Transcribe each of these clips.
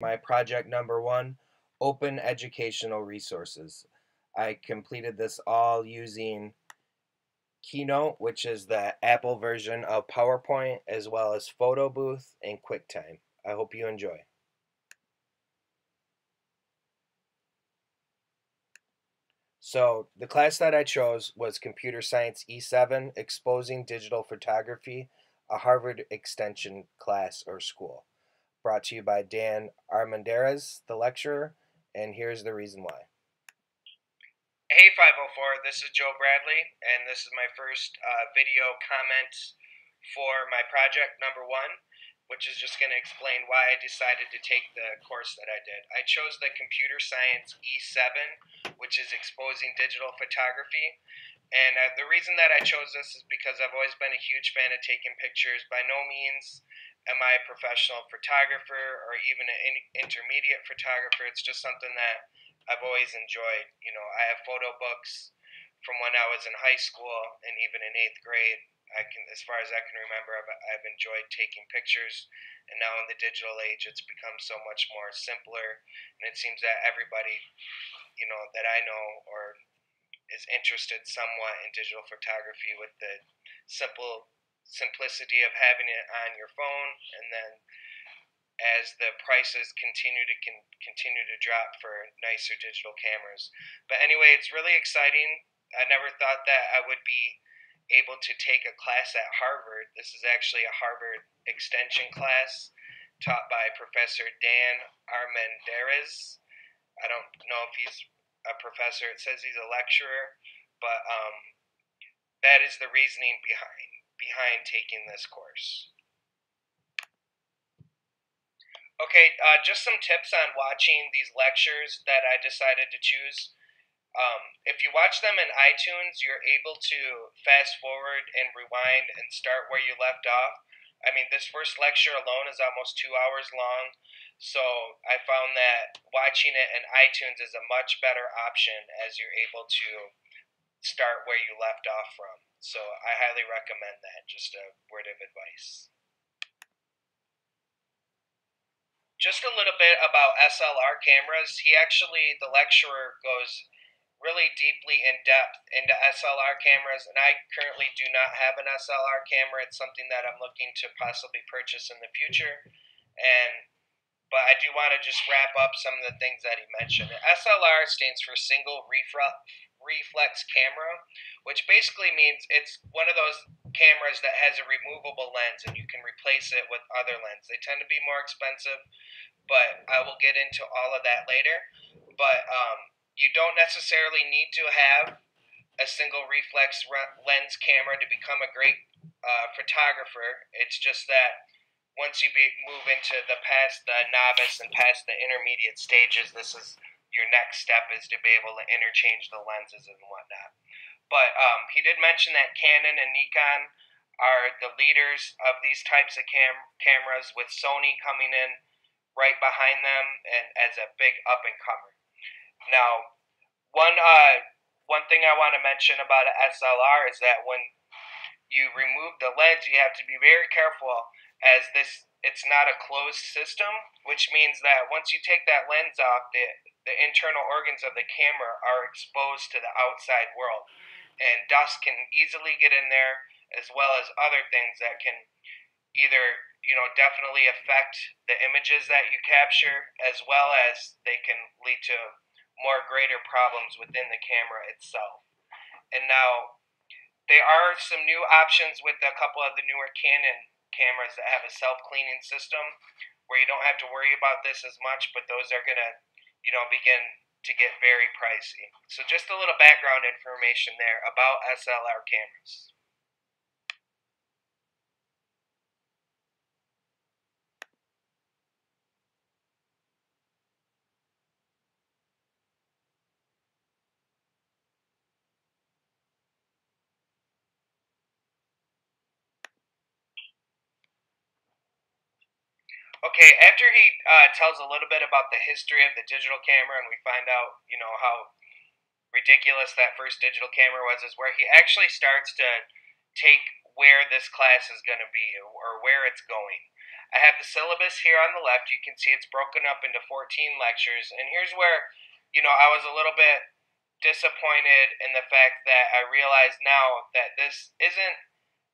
My project number one, open educational resources. I completed this all using Keynote, which is the Apple version of PowerPoint, as well as Photo Booth and QuickTime. I hope you enjoy. So the class that I chose was Computer Science E7, Exposing Digital Photography, a Harvard Extension class or school. Brought to you by Dan Armendariz, the lecturer, and here's the reason why. Hey 504, this is Joe Bradley, and this is my first video comment for my project number one, which is just going to explain why I decided to take the course that I did. I chose the Computer Science E7, which is Exposing Digital Photography, and the reason that I chose this is because I've always been a huge fan of taking pictures. By no means am I a professional photographer or even an intermediate photographer. It's just something that I've always enjoyed. You know, I have photo books from when I was in high school and even in eighth grade. As far as I can remember, I've enjoyed taking pictures. And now in the digital age, it's become so much more simpler. And it seems that everybody, that I know or is interested somewhat in digital photography with the simplicity of having it on your phone, and then as the prices continue to drop for nicer digital cameras. But anyway, it's really exciting. I never thought that I would be able to take a class at Harvard. This is actually a Harvard extension class taught by Professor Dan Armendariz. I don't know if he's a professor. It says he's a lecturer, but that is the reasoning behind taking this course. Okay, just some tips on watching these lectures that I decided to choose. If you watch them in iTunes, you're able to fast forward and rewind and start where you left off. I mean, this first lecture alone is almost 2 hours long, so I found that watching it in iTunes is a much better option as you're able to start where you left off from. So I highly recommend that. Just a word of advice. Just a little bit about SLR cameras. The lecturer, goes really deeply in depth into SLR cameras, and I currently do not have an SLR camera. It's something that I'm looking to possibly purchase in the future, but I do want to just wrap up some of the things that he mentioned. SLR stands for single reflex camera, which basically means it's one of those cameras that has a removable lens and you can replace it with other lenses. They tend to be more expensive, but I will get into all of that later. But you don't necessarily need to have a single reflex lens camera to become a great photographer. It's just that once you move into past the novice and past the intermediate stages, this is your next step, is to be able to interchange the lenses and whatnot. But he did mention that Canon and Nikon are the leaders of these types of cameras, with Sony coming in right behind them and as a big up and comer. Now, one thing I want to mention about an SLR is that when you remove the lens, you have to be very careful, as it's not a closed system, which means that once you take that lens off, the internal organs of the camera are exposed to the outside world, and dust can easily get in there, as well as other things that can either definitely affect the images that you capture, as well as they can lead to more greater problems within the camera itself. And now there are some new options with a couple of the newer Canon cameras that have a self-cleaning system where you don't have to worry about this as much, but those are going to, begin to get very pricey. So just a little background information there about SLR cameras. Okay, after he tells a little bit about the history of the digital camera, and we find out, how ridiculous that first digital camera was, is where he actually starts to take where this class is going to be or where it's going. I have the syllabus here on the left. You can see it's broken up into 14 lectures. And here's where, I was a little bit disappointed in the fact that I realize now that this isn't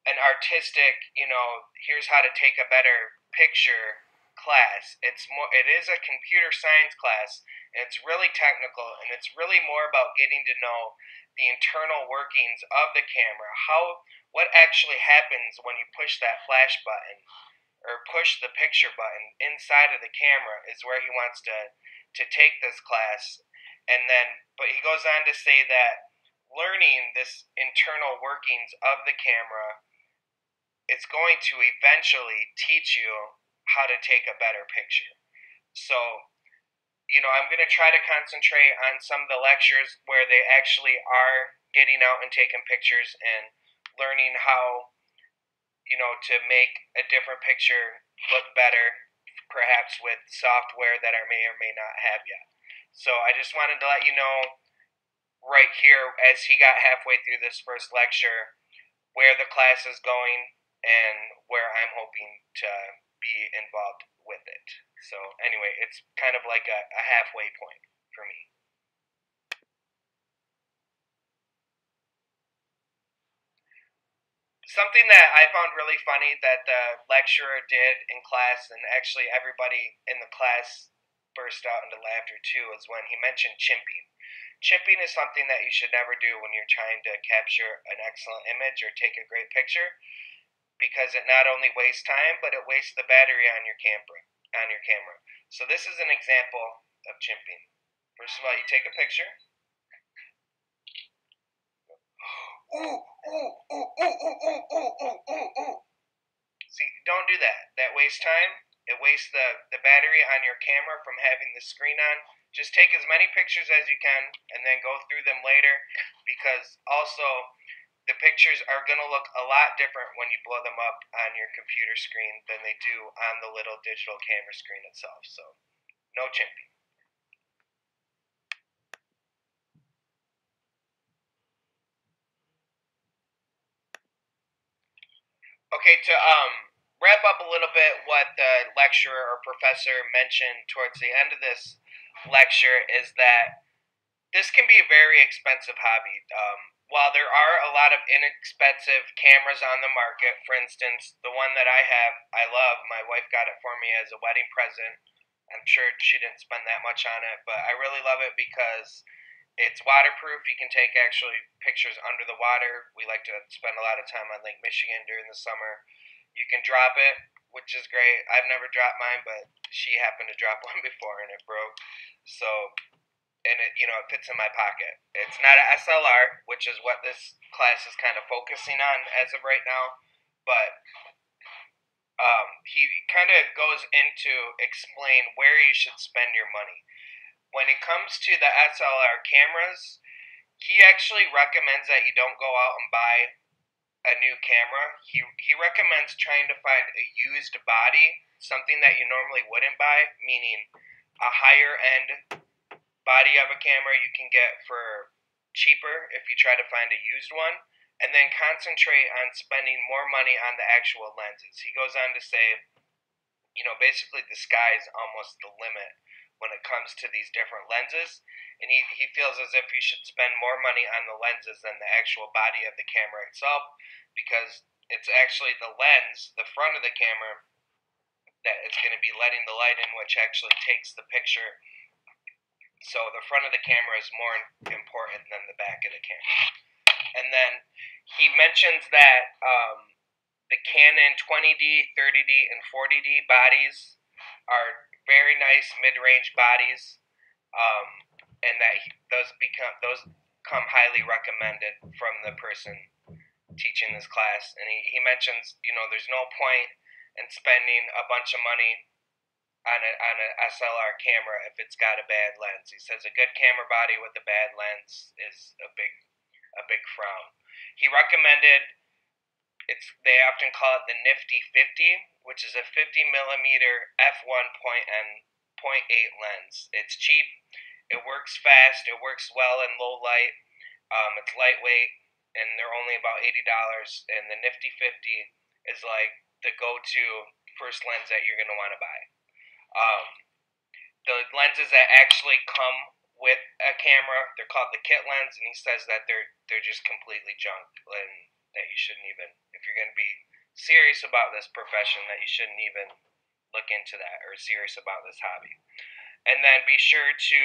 an artistic, here's how to take a better picture class. It is a computer science class, and it's really technical, and it's really more about getting to know the internal workings of the camera. What actually happens when you push that flash button or push the picture button inside of the camera is where he wants to take this class. And then, but he goes on to say that learning this internal workings of the camera, it's going to eventually teach you how to take a better picture. So, I'm going to try to concentrate on some of the lectures where they actually are getting out and taking pictures and learning how, to make a different picture look better, perhaps with software that I may or may not have yet. So I just wanted to let you know right here as he got halfway through this first lecture where the class is going and where I'm hoping to be involved with it. So anyway, it's kind of like a halfway point for me. Something that I found really funny that the lecturer did in class, and actually everybody in the class burst out into laughter too, is when he mentioned chimping. Chimping is something that you should never do when you're trying to capture an excellent image or take a great picture, because it not only wastes time, but it wastes the battery on your camera. So this is an example of chimping. First of all, you take a picture. Ooh, ooh, ooh, ooh, ooh, ooh, ooh, ooh, ooh, ooh. See, don't do that. That wastes time. It wastes the battery on your camera from having the screen on. Just take as many pictures as you can and then go through them later, because also the pictures are going to look a lot different when you blow them up on your computer screen than they do on the little digital camera screen itself. So, no chimping. Okay, to wrap up a little bit, what the lecturer or professor mentioned towards the end of this lecture is that this can be a very expensive hobby. While there are a lot of inexpensive cameras on the market, for instance, the one that I love. My wife got it for me as a wedding present. I'm sure she didn't spend that much on it, but I really love it because it's waterproof. You can take actually pictures under the water. We like to spend a lot of time on Lake Michigan during the summer. You can drop it, which is great. I've never dropped mine, but she happened to drop one before and it broke. So, and it fits in my pocket. It's not a SLR, which is what this class is kind of focusing on as of right now, but he kind of goes into explain where you should spend your money. When it comes to the SLR cameras, he actually recommends that you don't go out and buy a new camera. He recommends trying to find a used body, something that you normally wouldn't buy, meaning a higher end body of a camera you can get for cheaper if you try to find a used one, and then concentrate on spending more money on the actual lenses. He goes on to say, basically the sky is almost the limit when it comes to these different lenses, and he feels as if you should spend more money on the lenses than the actual body of the camera itself, because it's actually the lens, the front of the camera, that is going to be letting the light in, which actually takes the picture. So the front of the camera is more important than the back of the camera. And then he mentions that the Canon 20D, 30D, and 40D bodies are very nice mid-range bodies, and that those come highly recommended from the person teaching this class. And he mentions, there's no point in spending a bunch of money on a SLR camera if it's got a bad lens. He says a good camera body with a bad lens is a big frown. He recommended, they often call it the Nifty 50, which is a 50 millimeter f1.8 lens. It's cheap, it works fast, it works well in low light. It's lightweight, and they're only about $80. And the Nifty 50 is like the go-to first lens that you're going to want to buy. The lenses that actually come with a camera, they're called the kit lens, and he says that they're just completely junk, and that you shouldn't even, if you're going to be serious about this profession, that you shouldn't even look into that, or serious about this hobby. And then be sure to,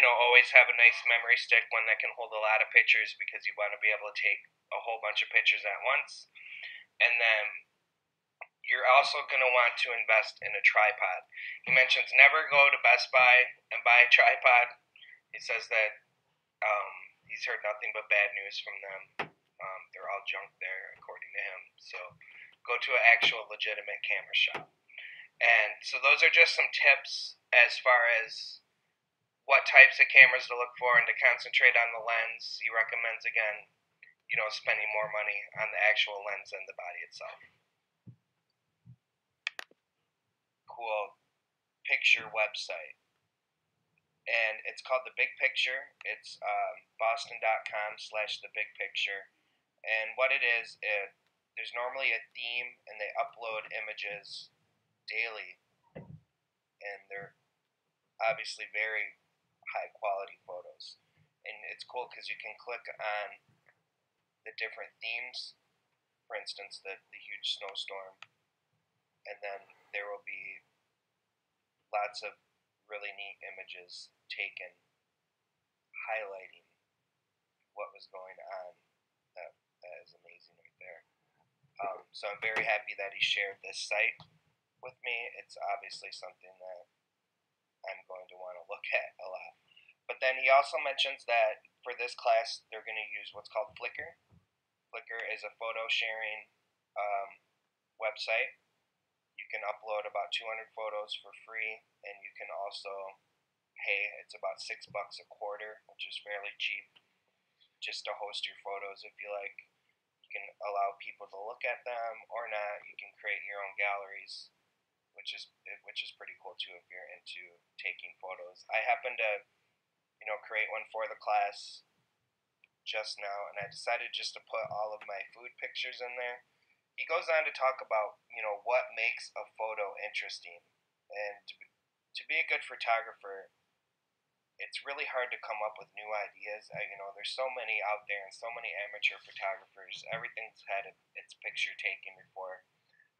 always have a nice memory stick, one that can hold a lot of pictures, because you want to be able to take a whole bunch of pictures at once. And then you're also going to want to invest in a tripod. He mentions never go to Best Buy and buy a tripod. He says that he's heard nothing but bad news from them. They're all junk there, according to him. So go to an actual legitimate camera shop. And so those are just some tips as far as what types of cameras to look for and to concentrate on the lens. He recommends, again, spending more money on the actual lens than the body itself. Cool picture website. And it's called The Big Picture. It's boston.com/The Big Picture. And what it is, there's normally a theme, and they upload images daily. And they're obviously very high quality photos. And it's cool because you can click on the different themes. For instance, the huge snowstorm. And then there will be lots of really neat images taken highlighting what was going on. That is amazing right there. So I'm very happy that he shared this site with me. It's obviously something that I'm going to want to look at a lot. But then he also mentions that for this class, they're going to use what's called Flickr. Flickr is a photo sharing website. You can upload about 200 photos for free, and you can also pay. It's about $6 a quarter, which is fairly cheap, just to host your photos if you like. You can allow people to look at them or not. You can create your own galleries, which is pretty cool too if you're into taking photos. I happen to, create one for the class just now, and I decided just to put all of my food pictures in there. He goes on to talk about, what makes a photo interesting. And to be a good photographer, it's really hard to come up with new ideas. There's so many out there and so many amateur photographers. Everything's had its picture taken before.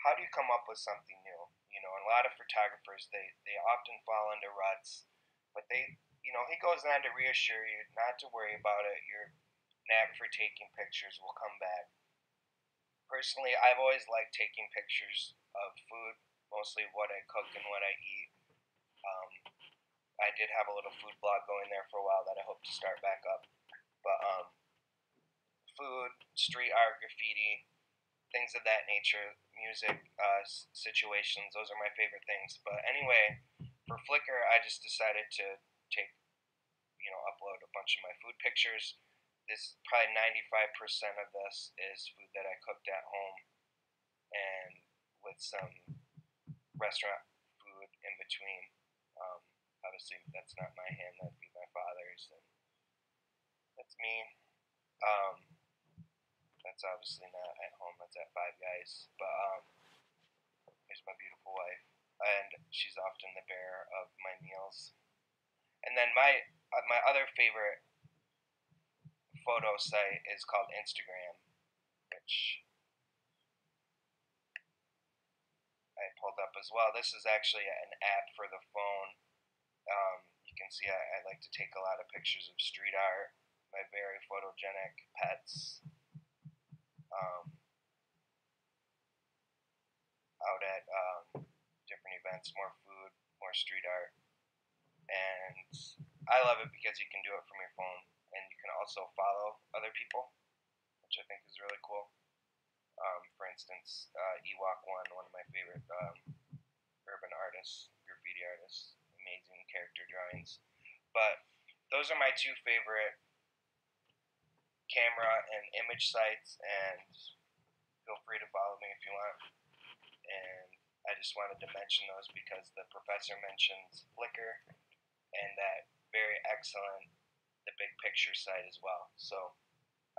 How do you come up with something new? A lot of photographers, they often fall into ruts, but he goes on to reassure you not to worry about it. Your knack for taking pictures will come back. Personally, I've always liked taking pictures of food, mostly what I cook and what I eat. I did have a little food blog going there for a while that I hope to start back up. But food, street art, graffiti, things of that nature, music, situations, those are my favorite things. But anyway, for Flickr, I just decided to take, upload a bunch of my food pictures. This probably 95% of this is food that I cooked at home, and with some restaurant food in between. Obviously, that's not my hand; that'd be my father's, and that's me. That's obviously not at home. That's at Five Guys. But here's my beautiful wife, and she's often the bearer of my meals. And then my other favorite photo site is called Instagram, which I pulled up as well. This is actually an app for the phone. You can see I like to take a lot of pictures of street art, my very photogenic pets, out at different events, more food, more street art. And I love it because you can do it from your phone, and you can also follow other people, which I think is really cool. For instance, Ewok1, one of my favorite urban artists, graffiti artists, amazing character drawings. But those are my two favorite camera and image sites, and feel free to follow me if you want. And I just wanted to mention those because the professor mentions Flickr and that very excellent The Big Picture site as well. So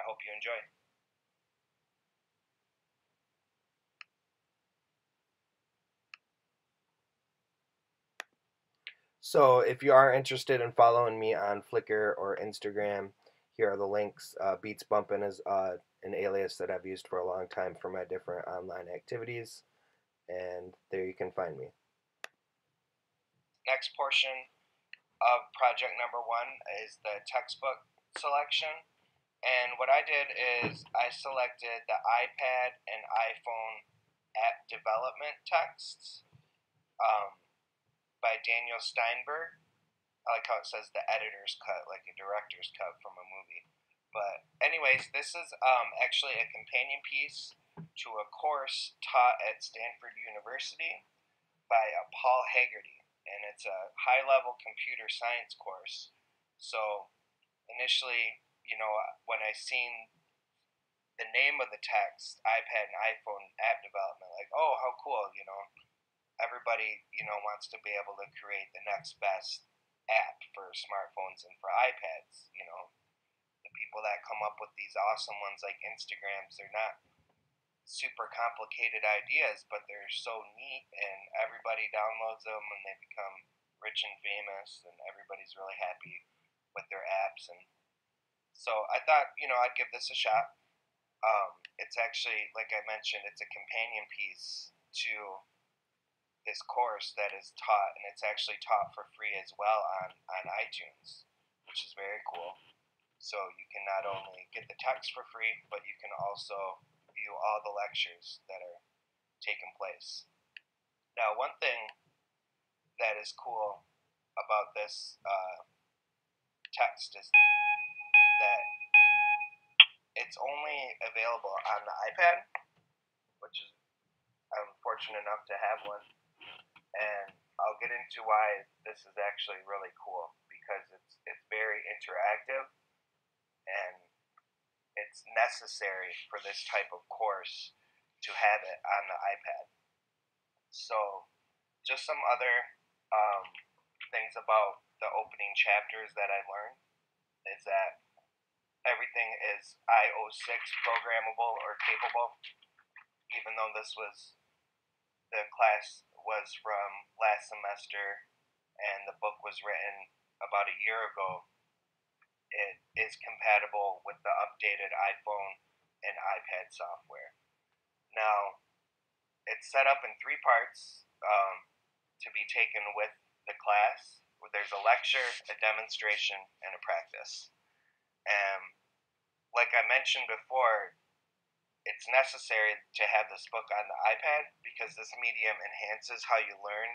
I hope you enjoy. So if you are interested in following me on Flickr or Instagram, here are the links. Beats Bumpin' is an alias that I've used for a long time for my different online activities, and there you can find me. Next portion of project number 1 is the textbook selection. And what I did is I selected the iPad and iPhone app development texts um, by Daniel Steinberg. I like how it says the editor's cut, like a director's cut from a movie. But anyways, this is actually a companion piece to a course taught at Stanford University by Paul Hagerty, and it's a high-level computer science course. So initially, when I seen the name of the text, iPad and iPhone app development, like, oh, how cool, everybody, wants to be able to create the next best app for smartphones and for iPads, the people that come up with these awesome ones like Instagrams, they're not super complicated ideas, but they're so neat and everybody downloads them and they become rich and famous and everybody's really happy with their apps. And so I thought, I'd give this a shot. It's actually, like I mentioned, it's a companion piece to this course that is taught, and it's actually taught for free as well on iTunes, which is very cool. So you can not only get the text for free, but you can also view all the lectures that are taking place. Now, one thing that is cool about this text is that it's only available on the iPad, which is I'm fortunate enough to have one, and I'll get into why this is actually really cool because it's very interactive and it's necessary for this type of course to have it on the iPad. So, just some other things about the opening chapters that I learned is that everything is IO6 programmable or capable, even though the class was from last semester and the book was written about a year ago. It is compatible with the updated iPhone and iPad software. Now, it's set up in 3 parts to be taken with the class. There's a lecture, a demonstration, and a practice. And like I mentioned before, it's necessary to have this book on the iPad because this medium enhances how you learn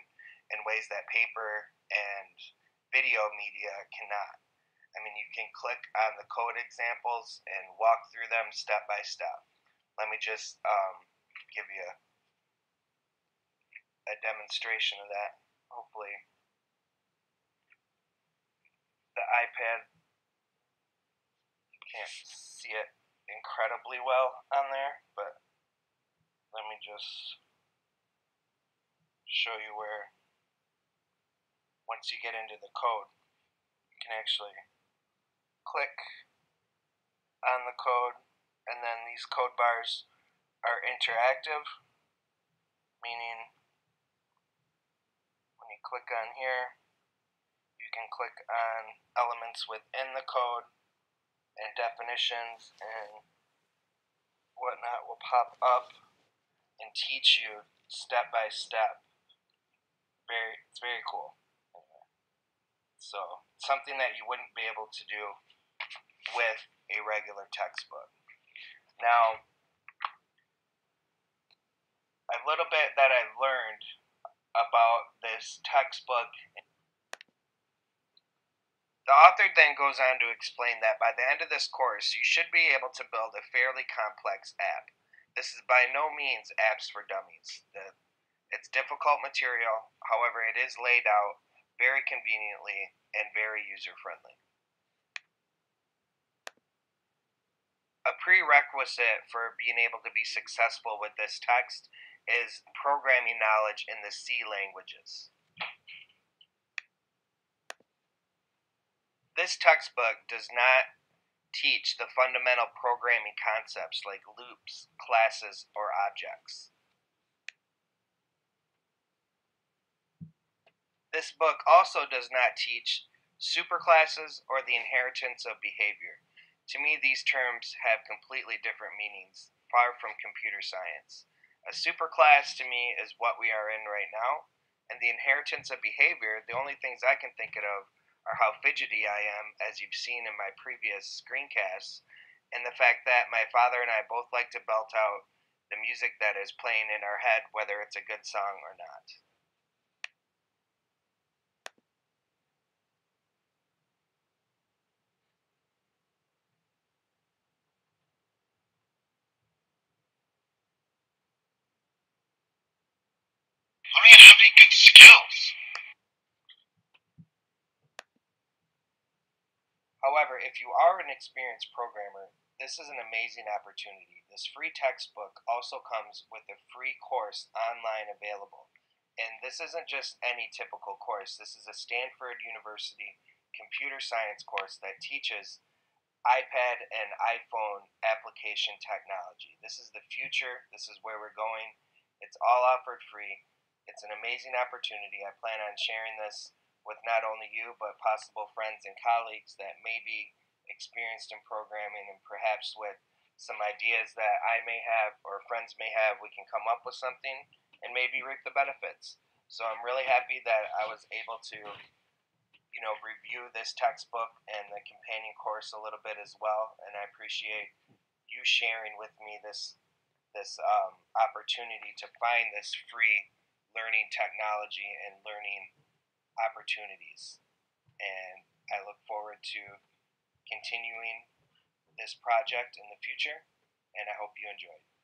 in ways that paper and video media cannot. I mean, you can click on the code examples and walk through them step by step. Let me just give you a demonstration of that. Hopefully, the iPad, you can't see it incredibly well on there, but let me just show you where, once you get into the code, you can actually click on the code, and then these code bars are interactive, meaning when you click on here, you can click on elements within the code, and definitions and whatnot will pop up and teach you step by step. It's very cool. So something that you wouldn't be able to do with a regular textbook. Now, a little bit that I've learned about this textbook. The author then goes on to explain that by the end of this course, you should be able to build a fairly complex app. This is by no means apps for dummies. It's difficult material, however, it is laid out very conveniently and very user-friendly. A prerequisite for being able to be successful with this text is programming knowledge in the C languages. This textbook does not teach the fundamental programming concepts like loops, classes, or objects. This book also does not teach superclasses or the inheritance of behavior. To me, these terms have completely different meanings, far from computer science. A superclass to me is what we are in right now, and the inheritance of behavior, the only things I can think of are how fidgety I am, as you've seen in my previous screencasts, and the fact that my father and I both like to belt out the music that is playing in our head, whether it's a good song or not. I don't even have any good skills. However, if you are an experienced programmer, this is an amazing opportunity. This free textbook also comes with a free course online available. And this isn't just any typical course. This is a Stanford University computer science course that teaches iPad and iPhone application technology. This is the future. This is where we're going. It's all offered free. It's an amazing opportunity. I plan on sharing this with not only you, but possible friends and colleagues that may be experienced in programming, and perhaps with some ideas that I may have or friends may have, we can come up with something and maybe reap the benefits. So I'm really happy that I was able to review this textbook and the companion course a little bit as well. And I appreciate you sharing with me this opportunity to find this free learning technology and learning opportunities. And I look forward to continuing this project in the future. And I hope you enjoy it.